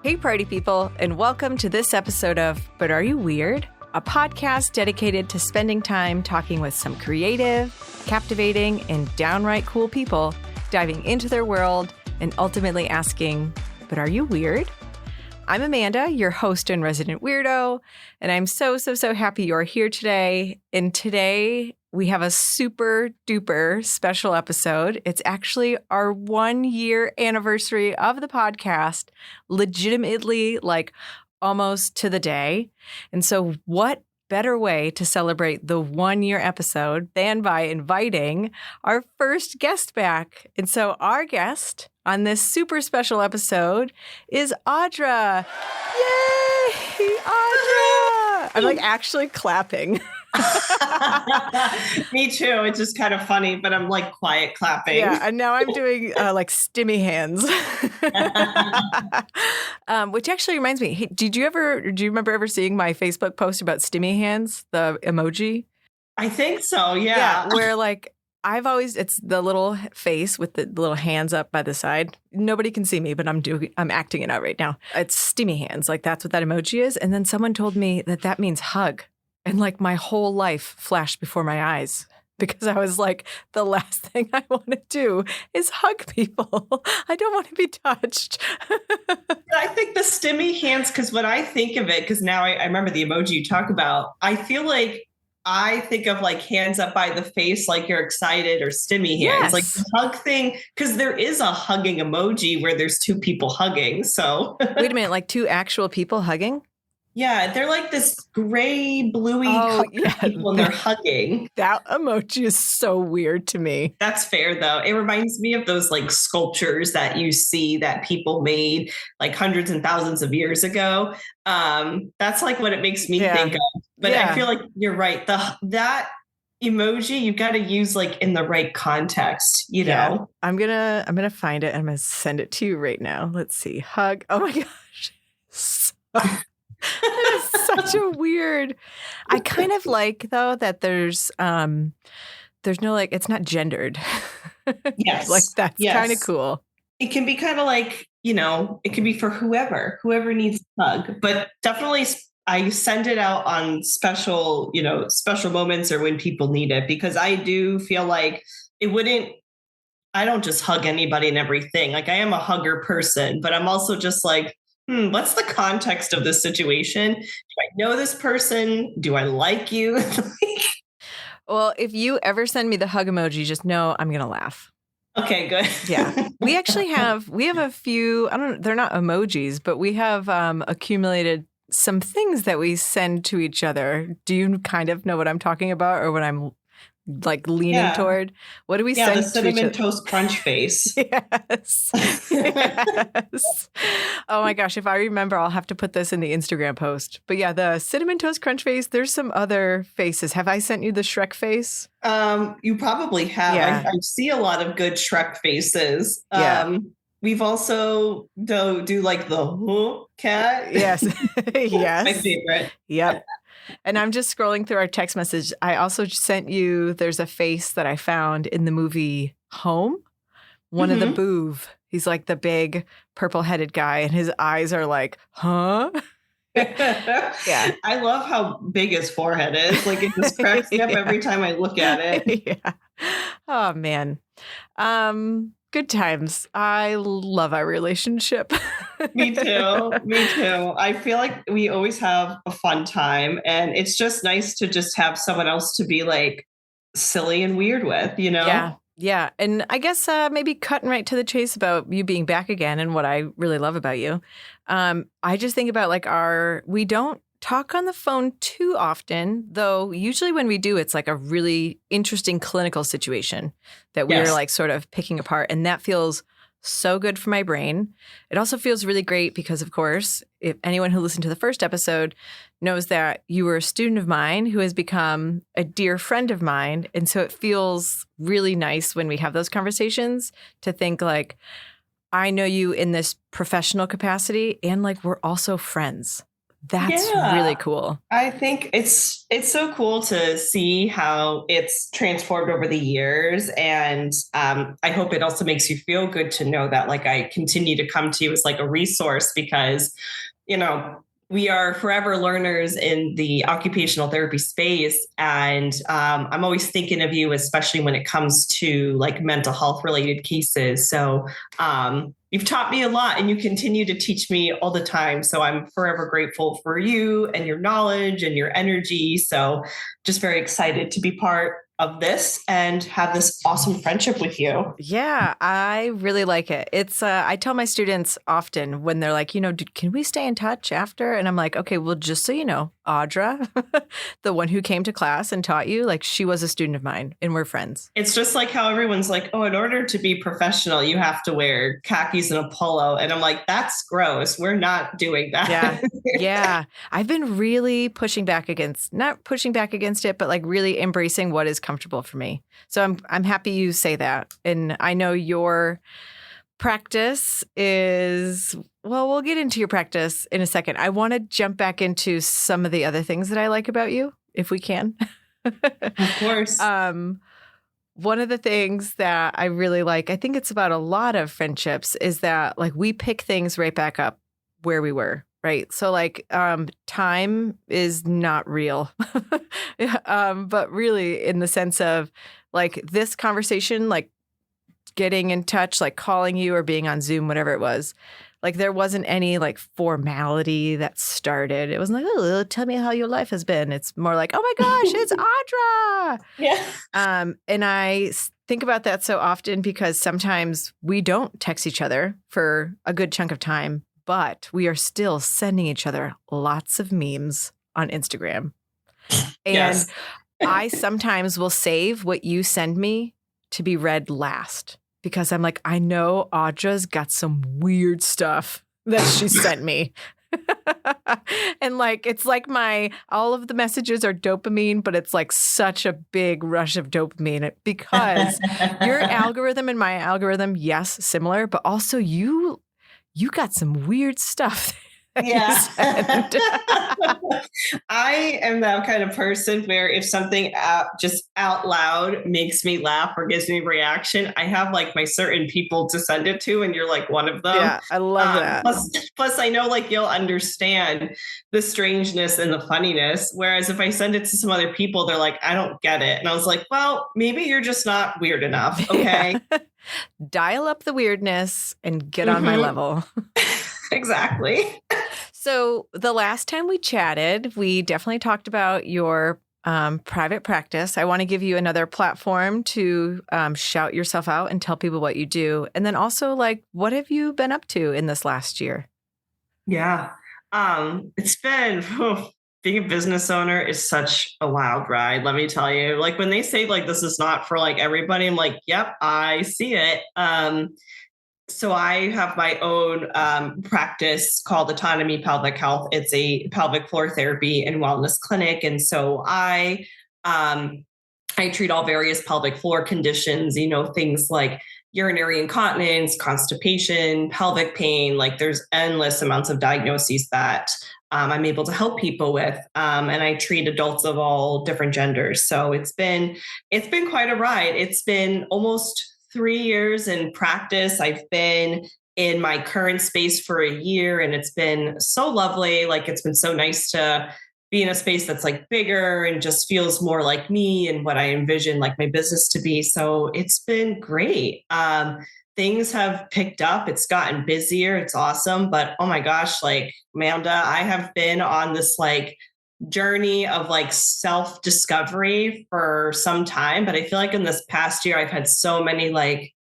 Hey, party people, and welcome to this episode of But Are You Weird? A podcast dedicated to spending time talking with some creative, captivating, and downright cool people, diving into their world and ultimately asking, but are you weird? I'm Amanda, your host and resident weirdo, and I'm so happy you're here today. And today we have a super duper special episode. It's actually our 1-year anniversary of the podcast, legitimately like almost to the day. And so what better way to celebrate the 1-year episode than by inviting our first guest back. And so our guest on this super special episode is Audra. Yay, Audra! I'm like actually clapping. Me too. It's just kind of funny, but I'm like quiet clapping. Yeah, and now I'm doing like stimmy hands. Which actually reminds me, hey, do you remember ever seeing my Facebook post about stimmy hands, the emoji? I think so, yeah. Where like it's the little face with the little hands up by the side. Nobody can see me, but I'm acting it out right now. It's stimmy hands, like that's what that emoji is. And then someone told me that means hug. And like my whole life flashed before my eyes because I was like, the last thing I want to do is hug people. I don't want to be touched. I think the stimmy hands, because when I think of it, because now I remember the emoji you talk about, I feel like I think of like hands up by the face, like you're excited, or stimmy hands, yes. Like the hug thing, because there is a hugging emoji where there's two people hugging. So wait a minute, like two actual people hugging? Yeah, they're like this gray, bluey people and they're hugging. That emoji is so weird to me. That's fair, though. It reminds me of those like sculptures that you see that people made like hundreds and thousands of years ago. That's like what it makes me think of. But I feel like you're right. That emoji, you've got to use like in the right context, you know? I'm gonna find it and I'm gonna send it to you right now. Let's see. Hug. Oh my gosh. That is such a weird. I kind of like though that there's no like it's not gendered. Yes, like that's kind of cool. It can be kind of like, it can be for whoever needs a hug. But definitely, I send it out on special moments or when people need it, because I do feel like I don't just hug anybody and everything. Like I am a hugger person, but I'm also just like, what's the context of this situation? Do I know this person? Do I like you? Well, if you ever send me the hug emoji, just know I'm going to laugh. Okay, good. Yeah. We have a few, they're not emojis, but we have accumulated some things that we send to each other. Do you kind of know what I'm talking about or what I'm like leaning toward? What do we send? The cinnamon toast crunch face. Yes. Yes. Oh my gosh. If I remember, I'll have to put this in the Instagram post. But yeah, the cinnamon toast crunch face, there's some other faces. Have I sent you the Shrek face? You probably have. Yeah. I see a lot of good Shrek faces. We've also do like the cat. Yes. Yes. My favorite. Yep. And I'm just scrolling through our text message. I also sent you, there's a face that I found in the movie Home. One of the Boov. He's like the big purple-headed guy, and his eyes are like, huh? Yeah. I love how big his forehead is. Like it just cracks me up every time I look at it. Yeah. Oh, man. Good times. I love our relationship. Me too. I feel like we always have a fun time, and it's just nice to just have someone else to be like silly and weird with, Yeah. And I guess maybe cutting right to the chase about you being back again and what I really love about you. I just think about like we don't talk on the phone too often, though usually when we do, it's like a really interesting clinical situation that we're like sort of picking apart. And that feels so good for my brain. It also feels really great because, of course, if anyone who listened to the first episode knows that you were a student of mine who has become a dear friend of mine. And so it feels really nice when we have those conversations to think like, I know you in this professional capacity and like we're also friends. That's Yeah. really cool. I think it's so cool to see how it's transformed over the years. And I hope it also makes you feel good to know that like I continue to come to you as like a resource because, you know, we are forever learners in the occupational therapy space. And I'm always thinking of you, especially when it comes to like mental health related cases. So you've taught me a lot and you continue to teach me all the time. So I'm forever grateful for you and your knowledge and your energy. So just very excited to be part of this and have this awesome friendship with you. Yeah, I really like it. It's I tell my students often when they're like, can we stay in touch after? And I'm like, okay, well, just so you know, Audra, the one who came to class and taught you, like she was a student of mine and we're friends. It's just like how everyone's like, oh, in order to be professional, you have to wear khakis and a polo. And I'm like, that's gross. We're not doing that. Yeah. Yeah. I've been really not pushing back against it, but like really embracing what is comfortable for me. So I'm happy you say that. And I know your practice is, well, we'll get into your practice in a second. I want to jump back into some of the other things that I like about you, if we can. Of course. One of the things that I really like, I think it's about a lot of friendships, is that like we pick things right back up where we were, right? So like time is not real, but really in the sense of like this conversation, like getting in touch, like calling you or being on Zoom, whatever it was, like there wasn't any like formality that started. It wasn't like, oh, tell me how your life has been. It's more like, oh my gosh, it's Audra. Yeah. And I think about that so often because sometimes we don't text each other for a good chunk of time, but we are still sending each other lots of memes on Instagram. And Yes. I sometimes will save what you send me to be read last because I'm like, I know Audra's got some weird stuff that she sent me. And like, it's like all of the messages are dopamine, but it's like such a big rush of dopamine because your algorithm and my algorithm, yes, similar, but also you got some weird stuff. Yeah. I am that kind of person where if something just out loud makes me laugh or gives me a reaction, I have like my certain people to send it to, and you're like one of them. Yeah, I love that. Plus, I know like you'll understand the strangeness and the funniness. Whereas if I send it to some other people, they're like, I don't get it. And I was like, well, maybe you're just not weird enough. Okay. Yeah. Dial up the weirdness and get on my level. Exactly. So the last time we chatted, we definitely talked about your private practice. I want to give you another platform to shout yourself out and tell people what you do. And then also, like, what have you been up to in this last year? Yeah. It's been being a business owner is such a wild ride. Let me tell you, like when they say like, this is not for like everybody, I'm like, yep, I see it. So I have my own practice called Autonomy Pelvic Health. It's a pelvic floor therapy and wellness clinic. And so I treat all various pelvic floor conditions, things like urinary incontinence, constipation, pelvic pain. Like there's endless amounts of diagnoses that I'm able to help people with. And I treat adults of all different genders. So it's been quite a ride. It's been almost 3 years in practice. I've been in my current space for a year and it's been so lovely. Like it's been so nice to be in a space that's like bigger and just feels more like me and what I envision like my business to be. So it's been great. Things have picked up. It's gotten busier. It's awesome. But oh my gosh, like Amanda, I have been on this like journey of like self-discovery for some time, but I feel like in this past year, I've had so many like,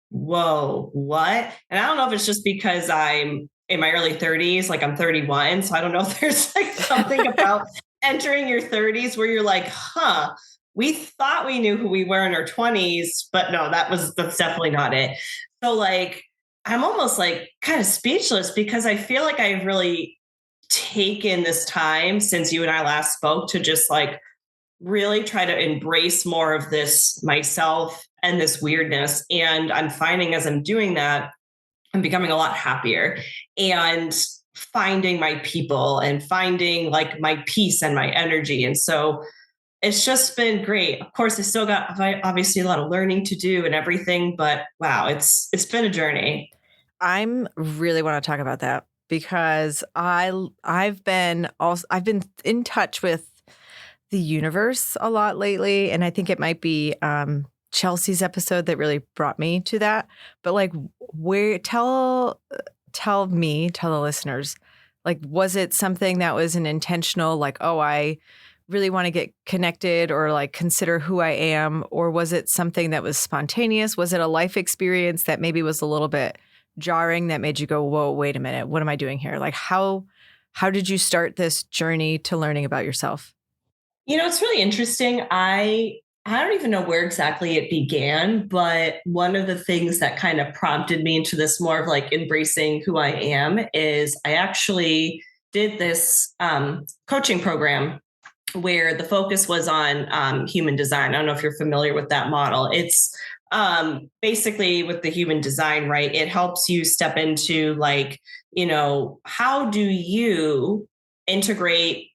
whoa, what? And I don't know if it's just because I'm in my early 30s, like I'm 31. So I don't know if there's like something about entering your 30s where you're like, we thought we knew who we were in our 20s, but no, that's definitely not it. So like, I'm almost like kind of speechless because I feel like I've really taken this time since you and I last spoke to just like really try to embrace more of this myself and this weirdness. And I'm finding as I'm doing that, I'm becoming a lot happier. And finding my people and finding like my peace and my energy. And so it's just been great. Of course, I still got obviously a lot of learning to do and everything, but wow, it's been a journey. I'm really want to talk about that because I've been in touch with the universe a lot lately, and I think it might be Chelsea's episode that really brought me to that. But like, where tell the listeners, like, was it something that was an intentional, like, oh, I really want to get connected or like consider who I am, or was it something that was spontaneous? Was it a life experience that maybe was a little bit jarring that made you go, whoa, wait a minute, what am I doing here? Like, how did you start this journey to learning about yourself? It's really interesting. I don't even know where exactly it began, but one of the things that kind of prompted me into this more of like embracing who I am is I actually did this coaching program where the focus was on human design. I don't know if you're familiar with that model. It's basically with the human design, right? It helps you step into like, how do you integrate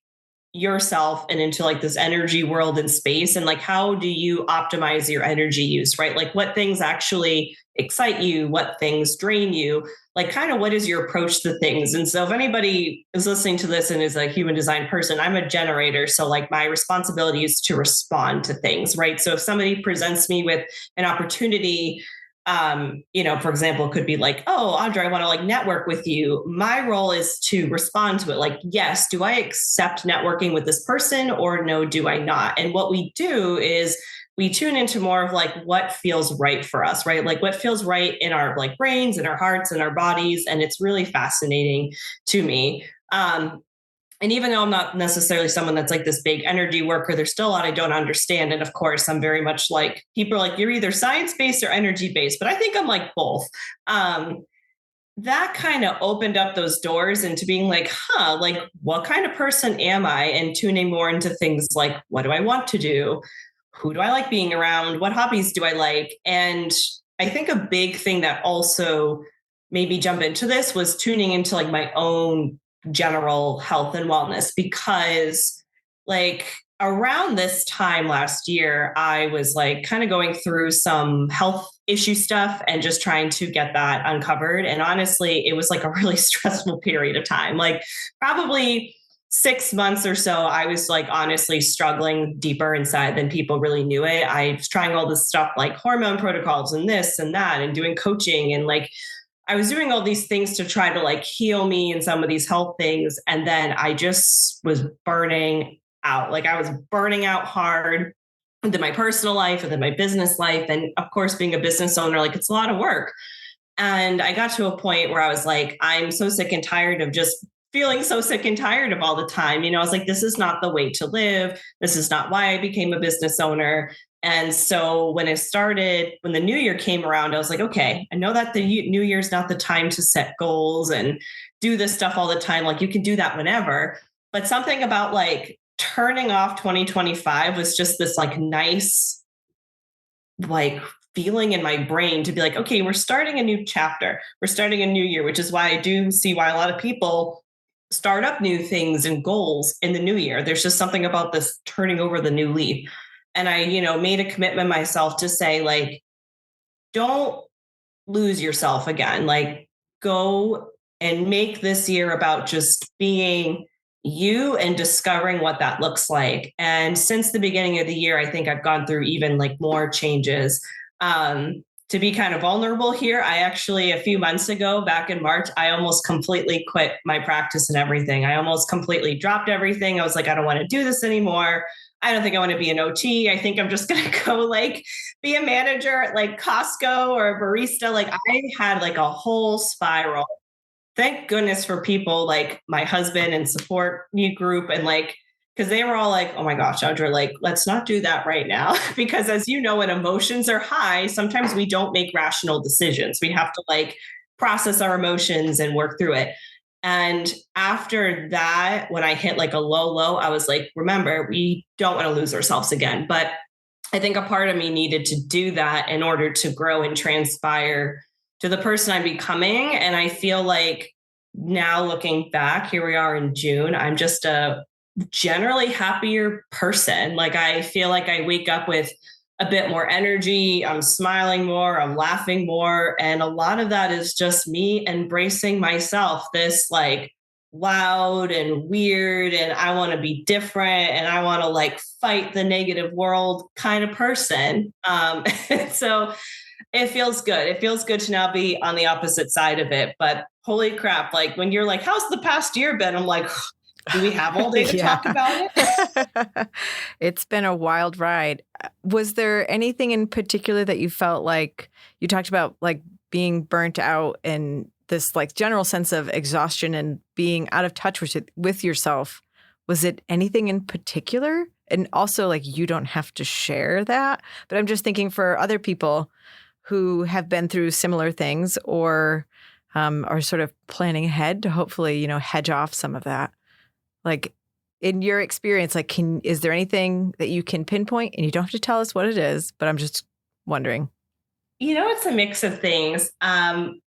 yourself and into like this energy world and space, and like how do you optimize your energy use, right? Like what things actually excite you, what things drain you, like kind of what is your approach to things. And so if anybody is listening to this and is a human design person, I'm a generator, so like my responsibility is to respond to things, right? So if somebody presents me with an opportunity, for example, it could be like, oh, Audra, I want to like network with you. My role is to respond to it. Like, yes, do I accept networking with this person, or no, do I not? And what we do is we tune into more of like what feels right for us, right? Like what feels right in our like brains and our hearts and our bodies. And it's really fascinating to me. And even though I'm not necessarily someone that's like this big energy worker, there's still a lot I don't understand. And of course, I'm very much like, people are like, you're either science-based or energy-based, but I think I'm like both. That kind of opened up those doors into being like, like what kind of person am I? And tuning more into things like, what do I want to do? Who do I like being around? What hobbies do I like? And I think a big thing that also made me jump into this was tuning into like my own general health and wellness, because like around this time last year, I was like kind of going through some health issue stuff and just trying to get that uncovered. And honestly, it was like a really stressful period of time, like probably 6 months or so. I was like honestly struggling deeper inside than people really knew it. I was trying all this stuff like hormone protocols and this and that and doing coaching, and like I was doing all these things to try to like heal me and some of these health things. And then I just was burning out. Like I was burning out hard within my personal life, within my business life. And of course, being a business owner, like it's a lot of work. And I got to a point where I was like, I'm so sick and tired of just feeling so sick and tired of all the time. I was like, this is not the way to live. This is not why I became a business owner. And so when the new year came around, I was like, okay, I know that the new year's not the time to set goals and do this stuff all the time. Like you can do that whenever, but something about like turning off 2025 was just this like nice, like feeling in my brain to be like, okay, we're starting a new chapter. We're starting a new year, which is why I do see why a lot of people start up new things and goals in the new year. There's just something about this turning over the new leaf. And I, made a commitment myself to say, like, don't lose yourself again. Like, go and make this year about just being you and discovering what that looks like. And since the beginning of the year, I think I've gone through even like more changes. To be kind of vulnerable here, I actually, a few months ago, back in March, I almost completely quit my practice and everything. I almost completely dropped everything. I was like, I don't want to do this anymore. I don't think I want to be an OT. I think I'm just going to go like be a manager at like Costco or a barista. Like I had like a whole spiral. Thank goodness for people like my husband and support me group, and like, because they were all like, oh my gosh, Audra, like, let's not do that right now. Because as you know, when emotions are high, sometimes we don't make rational decisions. We have to like process our emotions and work through it. And after that, when I hit like a low, I was like, remember, we don't want to lose ourselves again. But I think a part of me needed to do that in order to grow and transpire to the person I'm becoming. And I feel like now looking back, here we are in June, I'm just a generally happier person. Like I feel like I wake up with a bit more energy. I'm smiling more, I'm laughing more. And a lot of that is just me embracing myself, this like loud and weird, and I want to be different and I want to like fight the negative world kind of person. So it feels good. It feels good to now be on the opposite side of it. But holy crap, like when you're like, how's the past year been? I'm like, do we have all day to talk about it? It's been a wild ride. Was there anything in particular that you felt like you talked about, like being burnt out and this like general sense of exhaustion and being out of touch with yourself? Was it anything in particular? And also, like, you don't have to share that, but I'm just thinking for other people who have been through similar things or are sort of planning ahead to hopefully, hedge off some of that. Like in your experience, like, is there anything that you can pinpoint? And you don't have to tell us what it is, but I'm just wondering. It's a mix of things.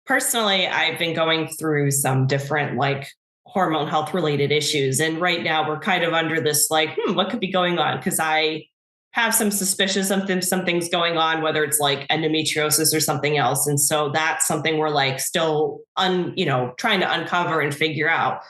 Personally, I've been going through some different like hormone health related issues. And right now we're kind of under this like, what could be going on? Because I have some suspicion something's going on, whether it's like endometriosis or something else. And so that's something we're like still trying to uncover and figure out.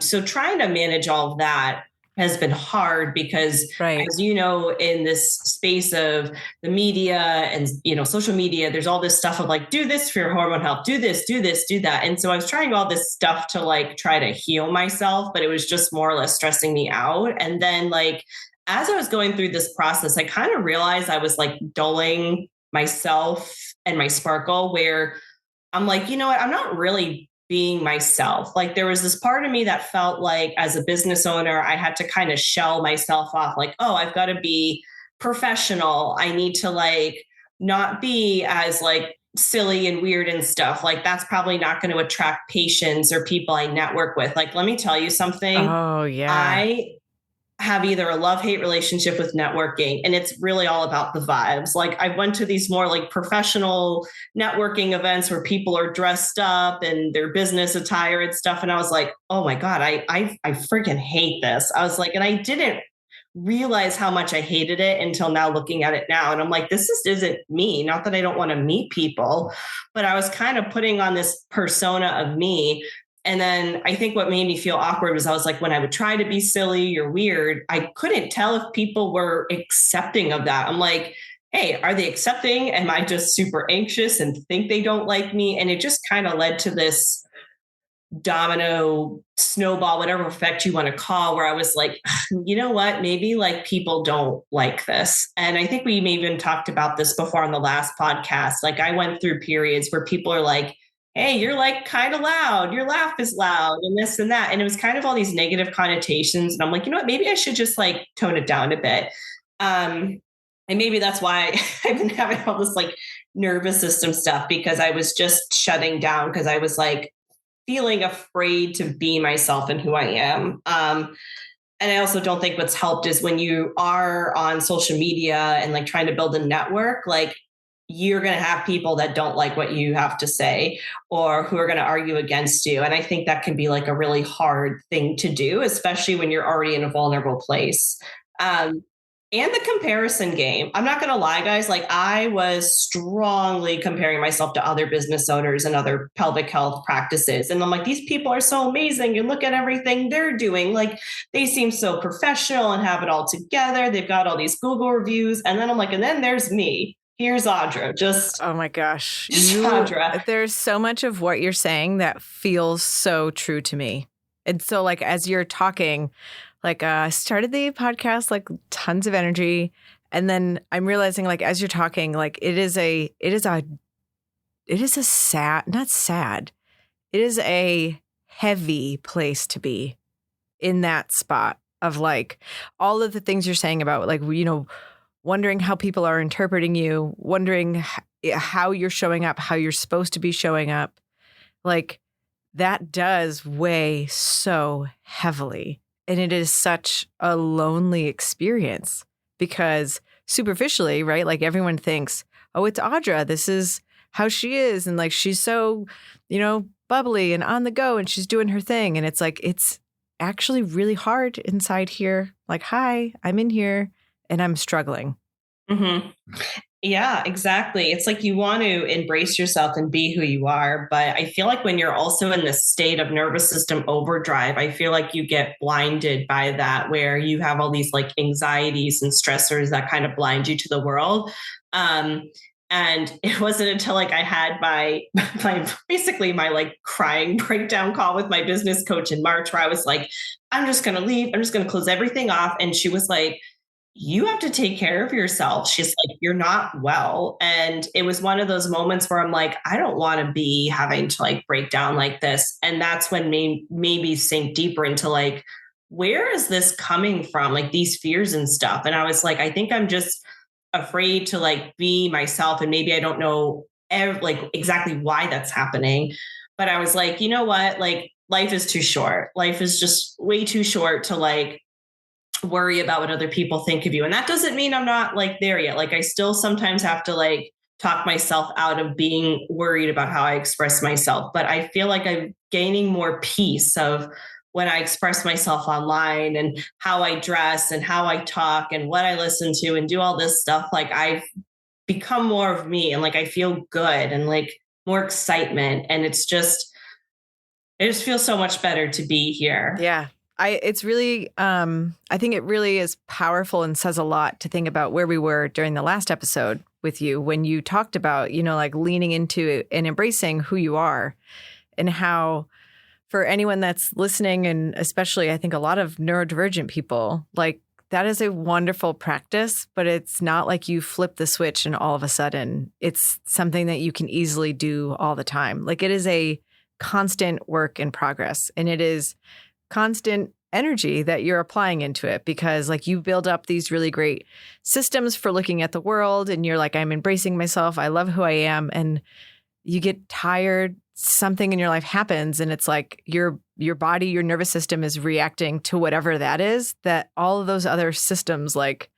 So trying to manage all of that has been hard because, right, as you know, in this space of the media and, social media, there's all this stuff of like, do this for your hormone health, do this, do that. And so I was trying all this stuff to like try to heal myself, but it was just more or less stressing me out. And then like, as I was going through this process, I kind of realized I was like dulling myself and my sparkle, where I'm like, you know what, I'm not really being myself. Like there was this part of me that felt like as a business owner, I had to kind of shell myself off like, oh, I've got to be professional. I need to like not be as like silly and weird and stuff. Like that's probably not going to attract patients or people I network with. Like, let me tell you something. Oh, yeah. I have either a love-hate relationship with networking, and it's really all about the vibes. Like I went to these more like professional networking events where people are dressed up and their business attire and stuff. And I was like, oh my God, I freaking hate this. I was like, and I didn't realize how much I hated it until now looking at it now. And I'm like, this just isn't me. Not that I don't want to meet people, but I was kind of putting on this persona of me. And then I think what made me feel awkward was I was like, when I would try to be silly or weird, I couldn't tell if people were accepting of that. I'm like, hey, are they accepting? Am I just super anxious and think they don't like me? And it just kind of led to this domino snowball, whatever effect you want to call, where I was like, you know what, maybe like people don't like this. And I think we even talked about this before on the last podcast. Like I went through periods where people are like, hey, you're like kind of loud, your laugh is loud and this and that. And it was kind of all these negative connotations. And I'm like, you know what, maybe I should just like tone it down a bit. And maybe that's why I've been having all this like nervous system stuff, because I was just shutting down because I was like feeling afraid to be myself and who I am. And I also don't think what's helped is when you are on social media and like trying to build a network, like you're going to have people that don't like what you have to say or who are going to argue against you. And I think that can be like a really hard thing to do, especially when you're already in a vulnerable place. And the comparison game. I'm not going to lie, guys. Like I was strongly comparing myself to other business owners and other pelvic health practices. And I'm like, these people are so amazing. And look at everything they're doing. Like they seem so professional and have it all together. They've got all these Google reviews. And then I'm like, and then there's me. Here's Audra. Just, oh my gosh. Audra. There's so much of what you're saying that feels so true to me. And so like, as you're talking, like I started the podcast, like tons of energy. And then I'm realizing like, as you're talking, like it is a sad, not sad. It is a heavy place to be in that spot of like all of the things you're saying about like, wondering how people are interpreting you, wondering how you're showing up, how you're supposed to be showing up. Like that does weigh so heavily. And it is such a lonely experience because superficially, right? Like everyone thinks, oh, it's Audra. This is how she is. And like, she's so, bubbly and on the go and she's doing her thing. And it's like, it's actually really hard inside here. Like, hi, I'm in here and I'm struggling. Mm-hmm. Yeah, exactly. It's like you want to embrace yourself and be who you are. But I feel like when you're also in this state of nervous system overdrive, I feel like you get blinded by that, where you have all these like anxieties and stressors that kind of blind you to the world. And it wasn't until like I had my basically my like crying breakdown call with my business coach in March, where I was like, I'm just going to leave. I'm just going to close everything off. And she was like, you have to take care of yourself. She's like, you're not well. And it was one of those moments where I'm like, I don't want to be having to like break down like this. And that's when maybe sink deeper into like, where is this coming from? Like these fears and stuff. And I was like, I think I'm just afraid to like be myself. And maybe I don't know like exactly why that's happening. But I was like, you know what? Like life is too short. Life is just way too short to like worry about what other people think of you. And that doesn't mean I'm not like there yet. Like I still sometimes have to like talk myself out of being worried about how I express myself. But I feel like I'm gaining more peace of when I express myself online and how I dress and how I talk and what I listen to and do all this stuff. Like I've become more of me and like I feel good and like more excitement. And it just feels so much better to be here. Yeah. It's really, I think it really is powerful and says a lot to think about where we were during the last episode with you when you talked about, you know, like leaning into and embracing who you are and how for anyone that's listening, and especially I think a lot of neurodivergent people, like that is a wonderful practice, but it's not like you flip the switch and all of a sudden it's something that you can easily do all the time. Like it is a constant work in progress, and it is constant energy that you're applying into it, because like you build up these really great systems for looking at the world and you're like, I'm embracing myself. I love who I am. And you get tired, something in your life happens and it's like your body, your nervous system is reacting to whatever that is, that all of those other systems like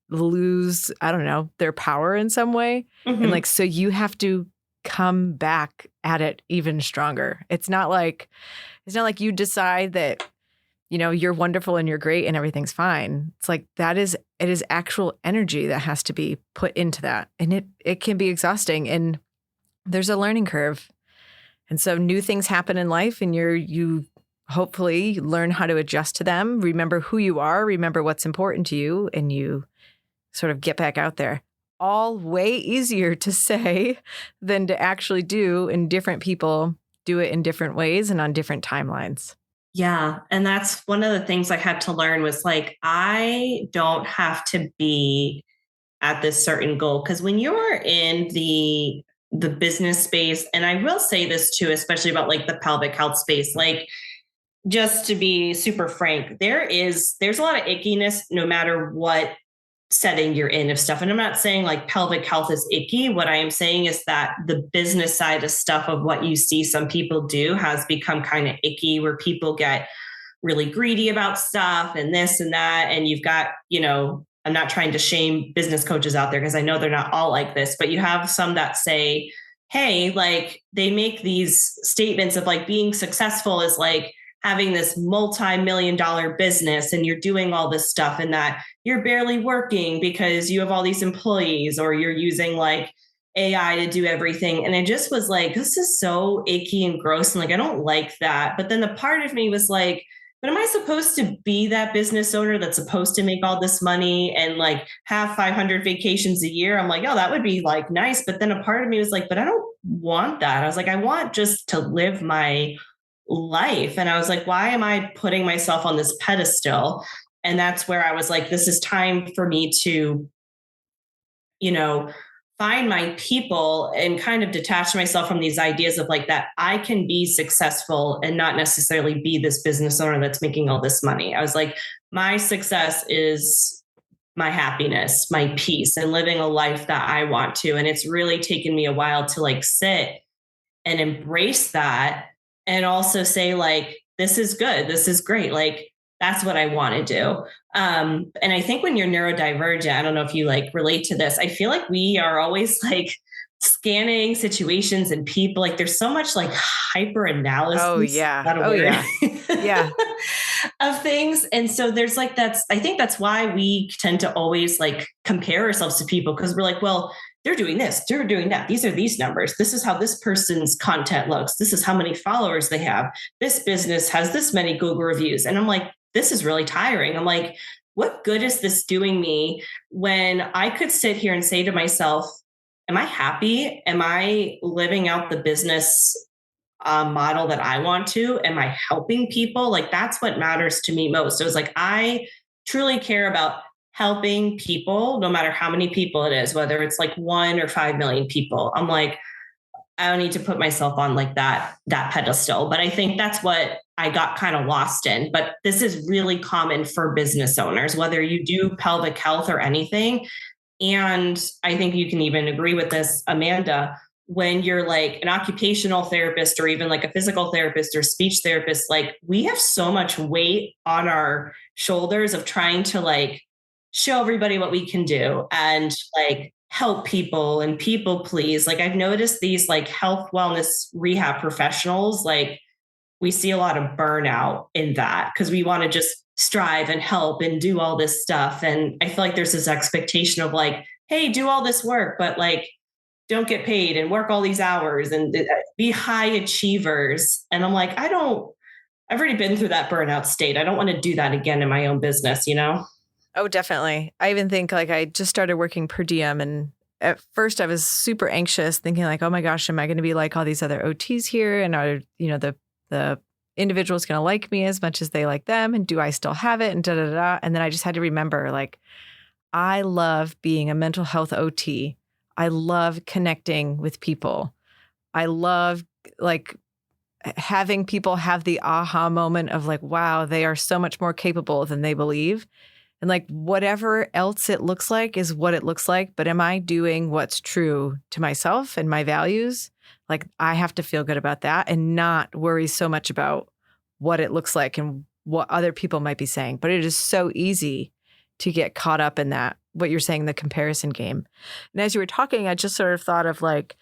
lose, I don't know, their power in some way. Mm-hmm. And like, so you have to come back at it even stronger. It's not like you decide that, you know, you're wonderful and you're great and everything's fine. It's like it is actual energy that has to be put into that. And it can be exhausting and there's a learning curve. And so new things happen in life and you hopefully learn how to adjust to them, remember who you are, remember what's important to you, and you sort of get back out there. All way easier to say than to actually do, and different people do it in different ways and on different timelines. Yeah. And that's one of the things I had to learn was like, I don't have to be at this certain goal. Because when you're in the business space, and I will say this too, especially about like the pelvic health space, like just to be super frank, there's a lot of ickiness no matter what setting you're in of stuff. And I'm not saying like pelvic health is icky. What I am saying is that the business side of stuff of what you see some people do has become kind of icky, where people get really greedy about stuff and this and that. And you've got, you know, I'm not trying to shame business coaches out there because I know they're not all like this, but you have some that say, hey, like they make these statements of like being successful is like having this multi-million-dollar business and you're doing all this stuff and that you're barely working because you have all these employees or you're using like AI to do everything. And I just was like, this is so icky and gross. And like, I don't like that. But then the part of me was like, but am I supposed to be that business owner that's supposed to make all this money and like have 500 vacations a year? I'm like, oh, that would be like nice. But then a part of me was like, but I don't want that. I was like, I want just to live my life. And I was like, why am I putting myself on this pedestal? And that's where I was like, this is time for me to, you know, find my people and kind of detach myself from these ideas of like that I can be successful and not necessarily be this business owner that's making all this money. I was like, my success is my happiness, my peace, and living a life that I want to. And it's really taken me a while to like sit and embrace that. And also say like, this is good. This is great. Like, that's what I want to do. And I think when you're neurodivergent, I don't know if you like relate to this. I feel like we are always like scanning situations and people. Like there's so much like hyper analysis. Oh yeah. Yeah. Of things. And so there's like, I think that's why we tend to always like compare ourselves to people, because we're like, well, they're doing this, they're doing that. These are these numbers. This is how this person's content looks. This is how many followers they have. This business has this many Google reviews. And I'm like, this is really tiring. I'm like, what good is this doing me when I could sit here and say to myself, am I happy? Am I living out the business model that I want to? Am I helping people? Like that's what matters to me most. So it's like, I truly care about helping people, no matter how many people it is, whether it's like 1 or 5 million people. I'm like, I don't need to put myself on like that pedestal. But I think that's what I got kind of lost in. But this is really common for business owners, whether you do pelvic health or anything. And I think you can even agree with this, Amanda, when you're like an occupational therapist or even like a physical therapist or speech therapist, like we have so much weight on our shoulders of trying to like show everybody what we can do and like help people and people please. Like I've noticed these like health wellness rehab professionals, like we see a lot of burnout in that because we want to just strive and help and do all this stuff. And I feel like there's this expectation of like, hey, do all this work, but like don't get paid and work all these hours and be high achievers. And I'm like, I've already been through that burnout state. I don't want to do that again in my own business, you know? Oh, definitely. I even think like I just started working per diem, and at first I was super anxious thinking like, oh my gosh, am I going to be like all these other OTs here? And are, the individuals going to like me as much as they like them? And do I still have it? And And then I just had to remember like, I love being a mental health OT. I love connecting with people. I love like having people have the aha moment of like, wow, they are so much more capable than they believe. And like whatever else it looks like is what it looks like. But am I doing what's true to myself and my values? Like I have to feel good about that and not worry so much about what it looks like and what other people might be saying. But it is so easy to get caught up in that, what you're saying, the comparison game. And as you were talking, I just sort of thought of like,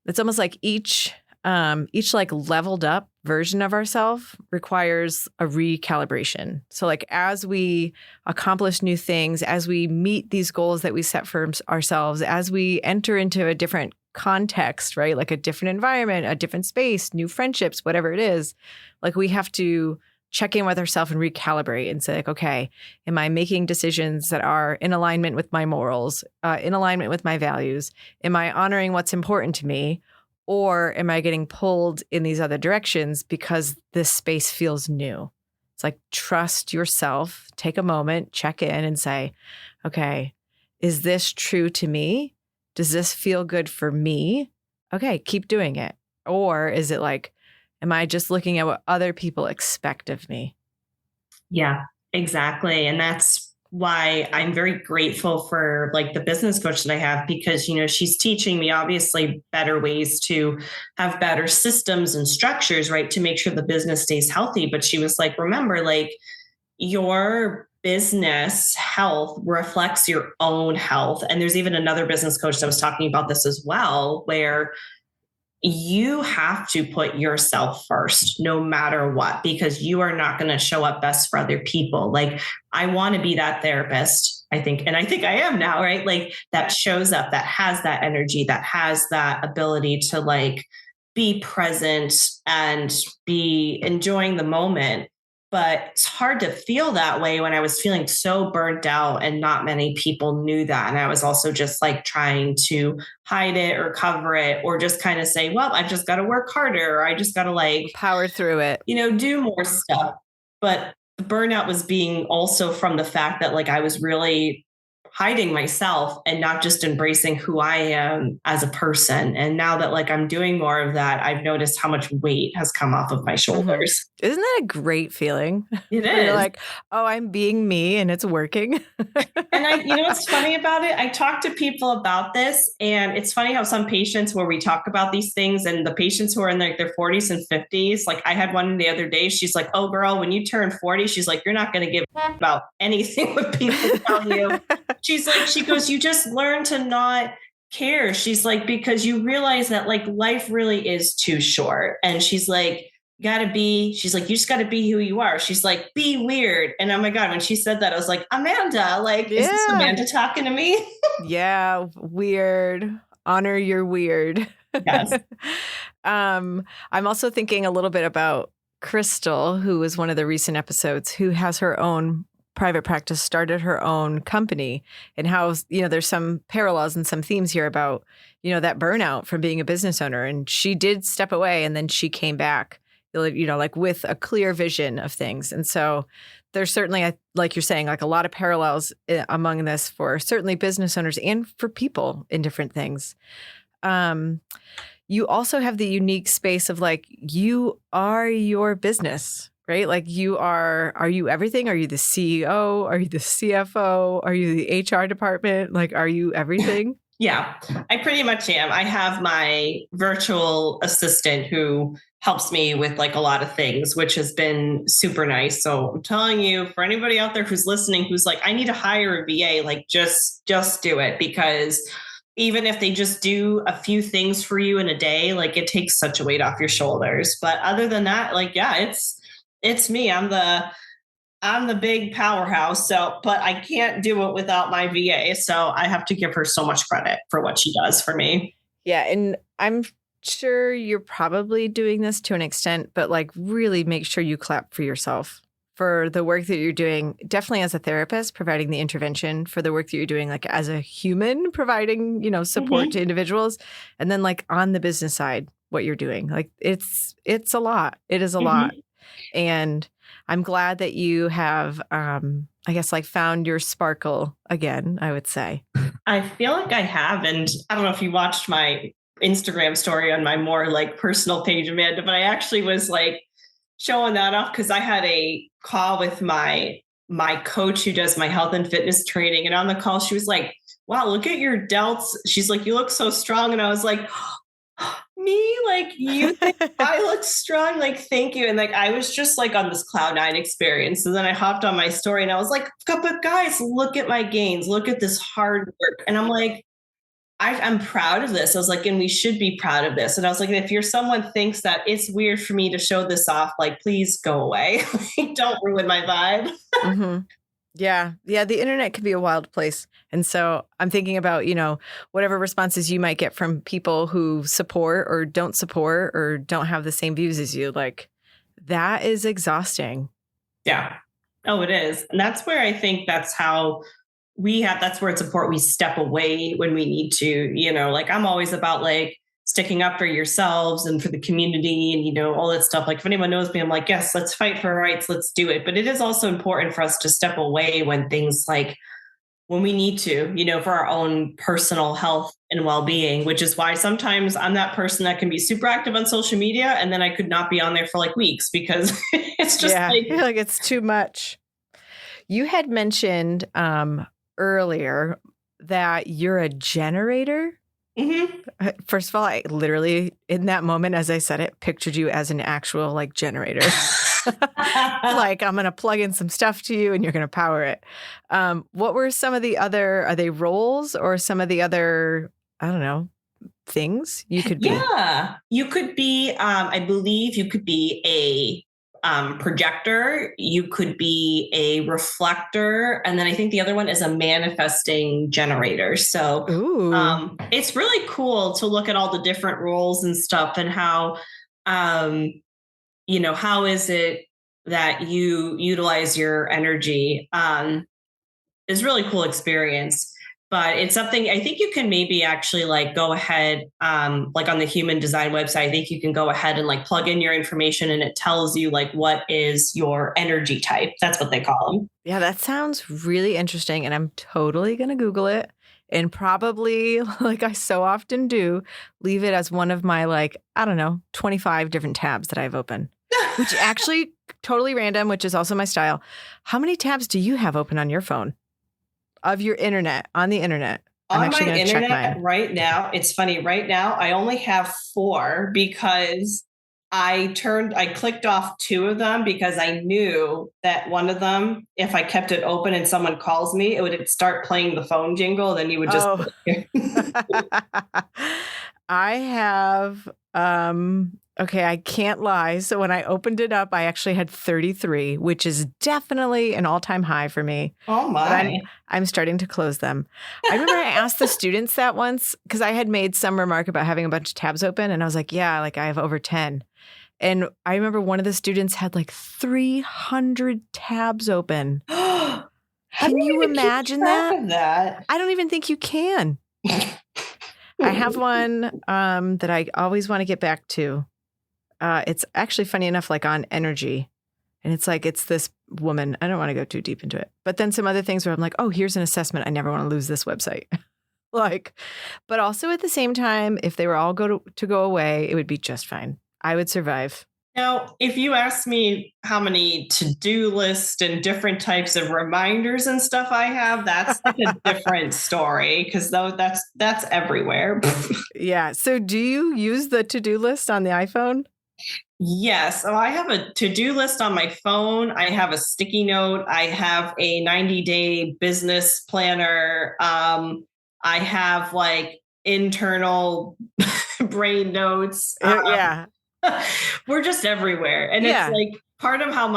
it's almost like each like leveled up version of ourselves requires a recalibration. So like as we accomplish new things, as we meet these goals that we set for ourselves, as we enter into a different context, right? Like a different environment, a different space, new friendships, whatever it is, like we have to check in with ourselves and recalibrate and say like, okay, am I making decisions that are in alignment with my morals, in alignment with my values? Am I honoring what's important to me? Or am I getting pulled in these other directions because this space feels new? It's like, trust yourself, take a moment, check in and say, okay, is this true to me? Does this feel good for me? Okay, keep doing it. Or is it like, am I just looking at what other people expect of me? Yeah, exactly. And that's why I'm very grateful for like the business coach that I have, because, she's teaching me obviously better ways to have better systems and structures, right? To make sure the business stays healthy. But she was like, remember, like your business health reflects your own health. And there's even another business coach that was talking about this as well, where you have to put yourself first, no matter what, because you are not going to show up best for other people. Like, I want to be that therapist, I think I am now, right? Like that shows up, that has that energy, that has that ability to like be present and be enjoying the moment. But it's hard to feel that way when I was feeling so burnt out and not many people knew that. And I was also just like trying to hide it or cover it or just kind of say, well, I've just got to work harder. Or I just got to like power through it, do more stuff. But the burnout was being also from the fact that like I was really hiding myself and not just embracing who I am as a person. And now that like I'm doing more of that, I've noticed how much weight has come off of my shoulders. Mm-hmm. Isn't that a great feeling? It is. You're like, oh, I'm being me and it's working. And what's funny about it? I talk to people about this, and it's funny how some patients where we talk about these things and the patients who are in like their 40s and 50s, like I had one the other day, she's like, oh girl, when you turn 40, she's like, you're not going to give about anything what people tell you. She goes, you just learn to not care. She's like, because you realize that like life really is too short. And she's like, she's like, you just got to be who you are. She's like, be weird. And oh my God, when she said that, I was like, Amanda, like, is this Amanda talking to me? Yeah. Weird. Honor your weird. Yes. I'm also thinking a little bit about Crystal, who was one of the recent episodes, who has her own private practice, started her own company, and how, there's some parallels and some themes here about, that burnout from being a business owner. And she did step away and then she came back, like with a clear vision of things. And so there's certainly, like you're saying, like a lot of parallels among this for certainly business owners and for people in different things. You also have the unique space of like, you are your business, right? Like are you everything? Are you the CEO? Are you the CFO? Are you the HR department? Like, are you everything? Yeah, I pretty much am. I have my virtual assistant who helps me with like a lot of things, which has been super nice. So I'm telling you, for anybody out there who's listening, who's like, I need to hire a VA, like just do it, because even if they just do a few things for you in a day, like it takes such a weight off your shoulders. But other than that, like, yeah, it's me. I'm the big powerhouse. So, but I can't do it without my VA. So I have to give her so much credit for what she does for me. Yeah. And I'm sure you're probably doing this to an extent, but like really make sure you clap for yourself for the work that you're doing, definitely as a therapist, providing the intervention, for the work that you're doing, like as a human, providing, support to individuals. And then like on the business side, what you're doing, like it's a lot. It is a lot. And I'm glad that you have, I guess, like found your sparkle again, I would say. I feel like I have. And I don't know if you watched my Instagram story on my more like personal page, Amanda, but I actually was like showing that off because I had a call with my coach who does my health and fitness training. And on the call, she was like, wow, look at your delts. She's like, you look so strong. And I was like, me? Like, you think I look strong? Like, thank you. And like, I was just like on this cloud nine experience. And then I hopped on my story and I was like, but guys, look at my gains. Look at this hard work. And I'm like, I'm proud of this. I was like, and we should be proud of this. And I was like, if you're someone thinks that it's weird for me to show this off, like, please go away. Don't ruin my vibe. Yeah. Yeah. The internet can be a wild place. And so I'm thinking about, whatever responses you might get from people who support or don't have the same views as you, like that is exhausting. Yeah. Oh, it is. And that's where I think that's where it's important we step away when we need to, like I'm always about like sticking up for yourselves and for the community and, all that stuff. Like if anyone knows me, I'm like, yes, let's fight for our rights. Let's do it. But it is also important for us to step away when we need to, for our own personal health and well-being, which is why sometimes I'm that person that can be super active on social media. And then I could not be on there for like weeks because it's just like it's too much. You had mentioned, earlier that you're a generator. First of all, I literally in that moment, as I said it, pictured you as an actual like generator. Like I'm going to plug in some stuff to you and you're going to power it. What were some of the other, are they roles or some of the other, I don't know, things you could be? Yeah, you could be, I believe you could be a projector, you could be a reflector, and then I think the other one is a manifesting generator. So it's really cool to look at all the different roles and stuff and how, how is it that you utilize your energy is really cool experience. But it's something I think you can maybe actually like go ahead, like on the human design website, I think you can go ahead and like plug in your information and it tells you like what is your energy type. That's what they call them. Yeah, that sounds really interesting. And I'm totally going to Google it and probably, like I so often do, leave it as one of my like, 25 different tabs that I've opened, which actually totally random, which is also my style. How many tabs do you have open on your phone? Of your internet, on the internet. On my internet right now, it's funny. Right now, I only have 4 because I clicked off 2 of them because I knew that one of them, if I kept it open and someone calls me, it would start playing the phone jingle. Then you would just. Oh. I have, okay, I can't lie. So when I opened it up, I actually had 33, which is definitely an all-time high for me. Oh my. But I'm starting to close them. I remember I asked the students that once because I had made some remark about having a bunch of tabs open. And I was like, yeah, like I have over 10. And I remember one of the students had like 300 tabs open. Can you imagine that? I don't even think you can. I have one that I always want to get back to. It's actually funny enough, like on energy. And it's like, it's this woman. I don't want to go too deep into it. But then some other things where I'm like, oh, here's an assessment. I never want to lose this website. But also at the same time, if they were all to go away, it would be just fine. I would survive. Now, if you ask me how many to-do lists and different types of reminders and stuff I have, that's like a different story because that's everywhere. Yeah. So do you use the to-do list on the iPhone? Yes. So I have a to-do list on my phone. I have a sticky note. I have a 90-day business planner. I have like internal brain notes. Yeah. We're just everywhere. And it's like part of how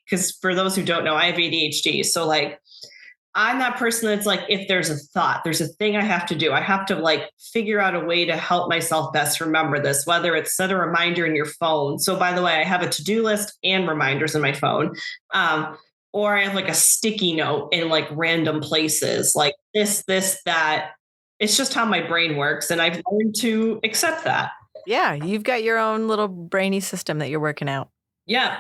because for those who don't know, I have ADHD. So like, I'm that person that's like, if there's a thought, there's a thing I have to do, I have to like figure out a way to help myself best remember this, whether it's set a reminder in your phone. So by the way, I have a to-do list and reminders in my phone. Or I have like a sticky note in like random places, like this, that. It's just how my brain works. And I've learned to accept that. Yeah, you've got your own little brainy system that you're working out. Yeah,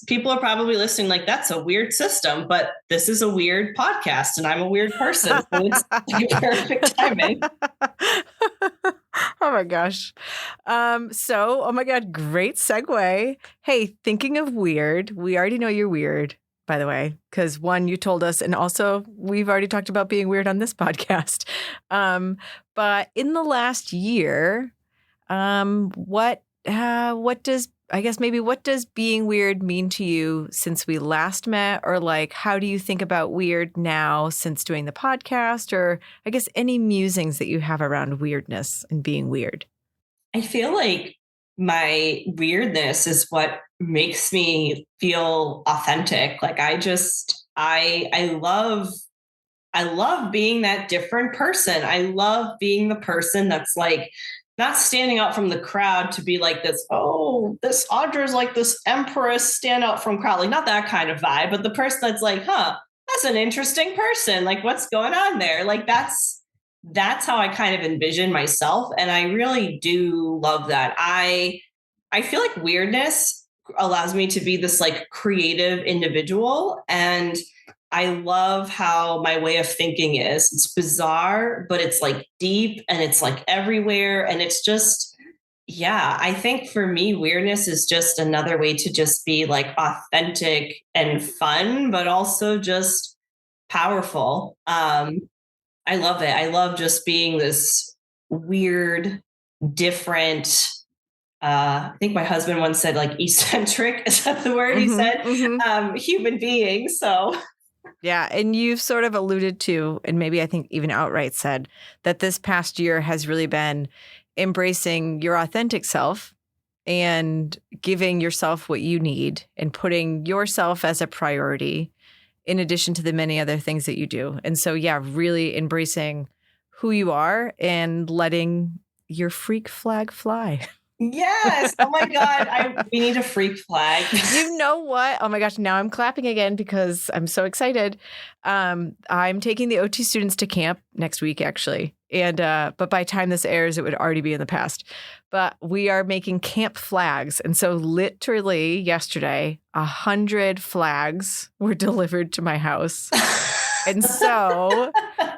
people are probably listening like, that's a weird system, but this is a weird podcast and I'm a weird person. So it's perfect timing. Oh my gosh. Oh my God, great segue. Hey, thinking of weird, we already know you're weird, by the way, because one, you told us, and also we've already talked about being weird on this podcast. But in the last year, what does being weird mean to you since we last met? Or like, how do you think about weird now since doing the podcast? Or I guess any musings that you have around weirdness and being weird? I feel like my weirdness is what makes me feel authentic. Like I love being that different person. I love being the person that's like not standing out from the crowd to be like this, oh, this Audra's like this empress stand out from crowd. Like not that kind of vibe, but the person that's like, that's an interesting person. Like what's going on there? Like that's how I kind of envision myself. And I really do love that. I feel like weirdness allows me to be this like creative individual. And I love how my way of thinking is. It's bizarre, but it's like deep and it's like everywhere. And it's just, I think for me, weirdness is just another way to just be like authentic and fun, but also just powerful. I love it. I love just being this weird, different, I think my husband once said like eccentric. Is that the word he said? Human being. So. Yeah. And you've sort of alluded to, and maybe I think even outright said, that this past year has really been embracing your authentic self and giving yourself what you need and putting yourself as a priority in addition to the many other things that you do. And so, really embracing who you are and letting your freak flag fly. Yes. Oh my God. We need a freak flag. You know what? Oh my gosh. Now I'm clapping again because I'm so excited. I'm taking the OT students to camp next week, actually. And, but by the time this airs, it would already be in the past. But we are making camp flags. And so literally yesterday, 100 flags were delivered to my house. And so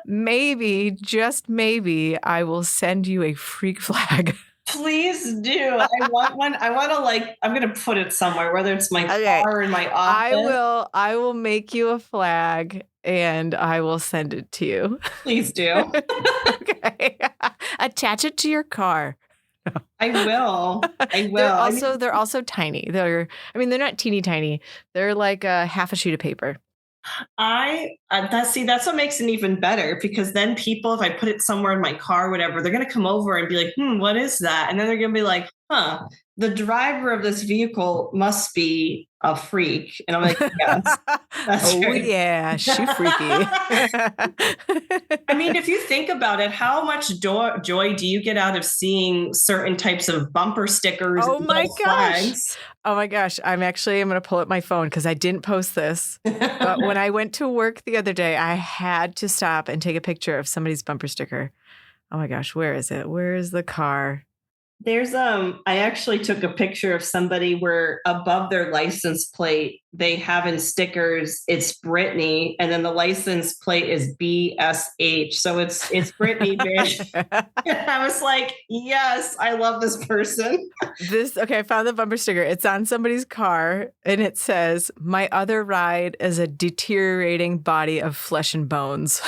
maybe, just maybe, I will send you a freak flag. Please do. I want one. I want to I'm going to put it somewhere, whether it's my car or in my office. I will make you a flag and I will send it to you. Please do. Okay. Attach it to your car. I will. They're also tiny. They're not teeny tiny. They're like a half a sheet of paper. That's what makes it even better, because then people, if I put it somewhere in my car, or whatever, they're going to come over and be like, what is that? And then they're going to be like, the driver of this vehicle must be a freak. And I'm like, yes, that's oh, true. Yeah, she freaky. I mean, if you think about it, how much joy do you get out of seeing certain types of bumper stickers? Oh my gosh. Oh my gosh. I'm going to pull up my phone because I didn't post this. But when I went to work the other day, I had to stop and take a picture of somebody's bumper sticker. Oh my gosh. Where is it? Where is the car? There's I actually took a picture of somebody where above their license plate they have in stickers it's Brittany, and then the license plate is BSH, so it's Brittany bitch. I was like, yes, I love this person. I found the bumper sticker. It's on somebody's car and it says, "My other ride is a deteriorating body of flesh and bones."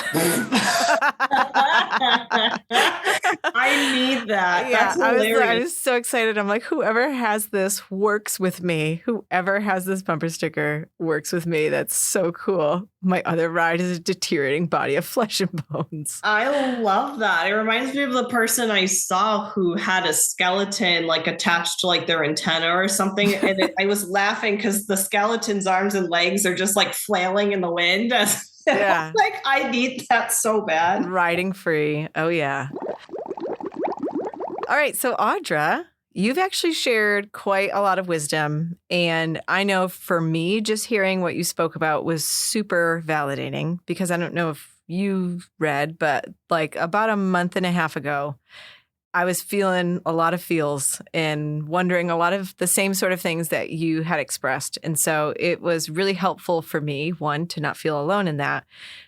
I need that. Yeah, That's hilarious. I was so excited. I'm like, whoever has this works with me. Whoever has this bumper sticker works with me. That's so cool. My other ride is a deteriorating body of flesh and bones. I love that. It reminds me of the person I saw who had a skeleton like attached to like their antenna or something. And I was laughing because the skeleton's arms and legs are just like flailing in the wind. Yeah. Like, I need that so bad. Riding free. Oh, yeah. All right. So, Audra, you've actually shared quite a lot of wisdom. And I know for me, just hearing what you spoke about was super validating, because I don't know if you read, but like about a month and a half ago, I was feeling a lot of feels and wondering a lot of the same sort of things that you had expressed. And so it was really helpful for me, one, to not feel alone in that.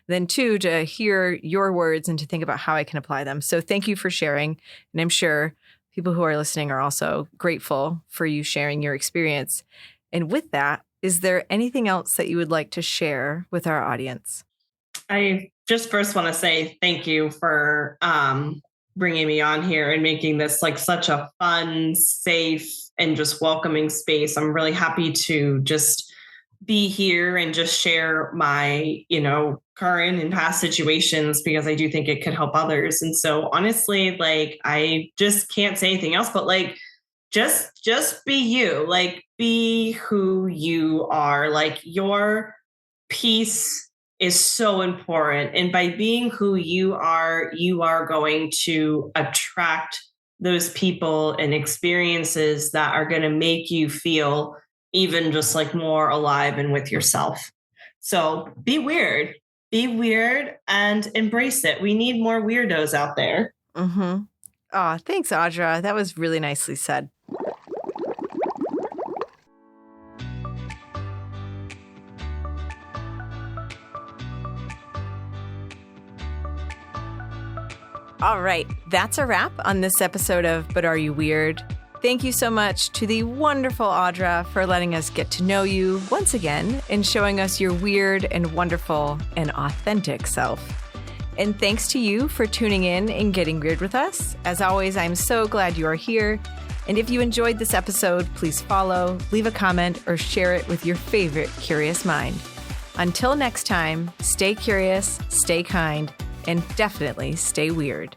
Then two, to hear your words and to think about how I can apply them. So thank you for sharing. And I'm sure people who are listening are also grateful for you sharing your experience. And with that, is there anything else that you would like to share with our audience? I just first want to say thank you for bringing me on here and making this like such a fun, safe, and just welcoming space. I'm really happy to just be here and just share my, current and past situations, because I do think it could help others. And so honestly, like, I just can't say anything else, but like, just be you, like, be who you are. Like, your peace is so important. And by being who you are going to attract those people and experiences that are going to make you feel even just like more alive and with yourself. So be weird and embrace it. We need more weirdos out there. Mm-hmm. Oh, thanks, Audra. That was really nicely said. All right, that's a wrap on this episode of But Are You Weird? Thank you so much to the wonderful Audra for letting us get to know you once again and showing us your weird and wonderful and authentic self. And thanks to you for tuning in and getting weird with us. As always, I'm so glad you are here. And if you enjoyed this episode, please follow, leave a comment, or share it with your favorite curious mind. Until next time, stay curious, stay kind, and definitely stay weird.